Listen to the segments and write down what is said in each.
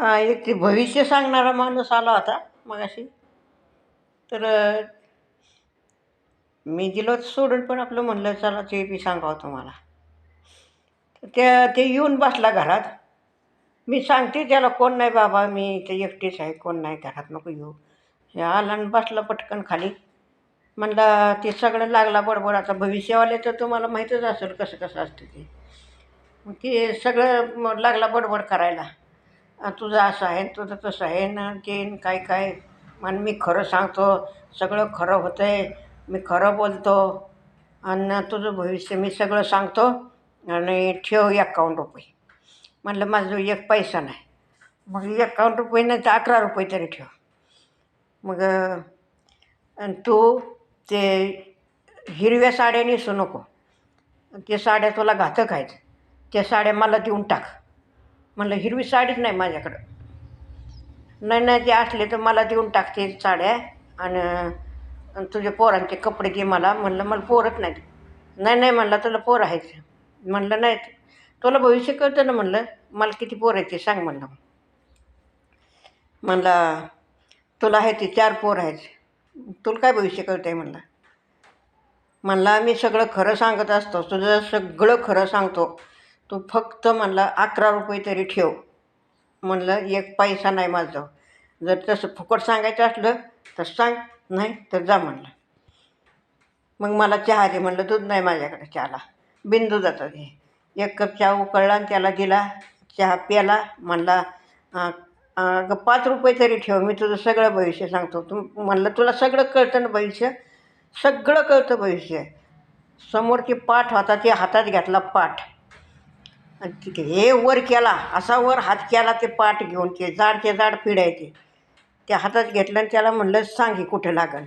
एक ते भविष्य सांगणारा माणूस आला होता मगाशी. तर मी दिलं सोडून, पण आपलं म्हणलं चला ते बी सांगावं तुम्हाला. ते येऊन बसला घरात. मी सांगते त्याला, कोण नाही बाबा, मी ते एकटीच आहे, कोण नाही घरात, नको येऊ. हे आला आणि बसला पटकन खाली. म्हणला ते सगळं लागला बडबड. आता भविष्यवाले तर तुम्हाला माहीतच असेल कसं कसं असतं ते. मग ते सगळं लागला बडबड करायला. तुझं असं आहे, तुझं तसं आहे ना, ते न काय काय. आणि मी खरं सांगतो, सगळं खरं होतं आहे, मी खरं बोलतो, आणि तुझं भविष्य मी सगळं सांगतो, आणि ठेव ₹51. म्हणलं माझं एक पैसा नाही. मग ₹51 नाही तर ₹11 तरी ठेव. मग आणि तू ते हिरव्या साड्या नेसू नको, ते साड्या तुला घातक आहेत, त्या साड्या मला देऊन टाक. म्हणलं हिरवी साडीच नाही माझ्याकडं. नाही नाही, ते असले तर मला देऊन टाकते साड्या, आणि तुझ्या पोरांचे कपडे दे मला. म्हणलं मला पोरच नाहीत. नाही नाही म्हणलं, तुला पोरं आहेत. म्हणलं नाही, तुला भविष्य कळतं ना. म्हणलं मला किती पोरं आहेत ते सांग. म्हणला तुला आहे ते 4 पोरं आहेत, तुला काय भविष्य कळतं आहे. म्हणला मी सगळं खरं सांगत असतो, तुझं सगळं खरं सांगतो, तू फक्त म्हणला ₹11 तरी ठेव. म्हणलं एक पैसा नाही माझं. जर तसं फुकट सांगायचं असलं तर सांग, नाही तर जा म्हणलं. मग मला चहा दे. म्हणलं दूध नाही माझ्याकडे चहाला, बिनदुधाचा दे. 1 कप चहा उकळला आणि त्याला दिला. चहा प्याला. म्हणला अगं ₹5 तरी ठेव, मी तुझं सगळं भविष्य सांगतो. म्हणलं तुला सगळं कळतं ना भविष्य, सगळं कळतं भविष्य. समोर ते पाठ होता, ते हातात घेतला पाठ, आणि तिथे हे वर केला, असा वर हात केला ते पाठ घेऊन, ते जाड पिढायचे त्या हातात घेतलं, आणि त्याला म्हणलं सांग हे कुठं लागन.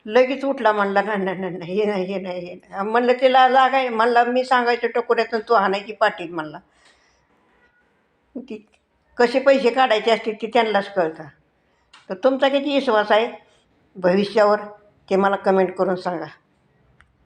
लगेच उठला. म्हणला नाही नाही नाही नाही, हे नाही हे नाही हे नाही. म्हणलं तिला लागाय. म्हणला मी सांगायचं टकोऱ्यातून तू हाणायची पाठीत. म्हणला ती कसे पैसे काढायचे असतील ते त्यांनाच कळतं. तर तुमचा किती विश्वास आहे भविष्यावर ते मला कमेंट करून सांगा.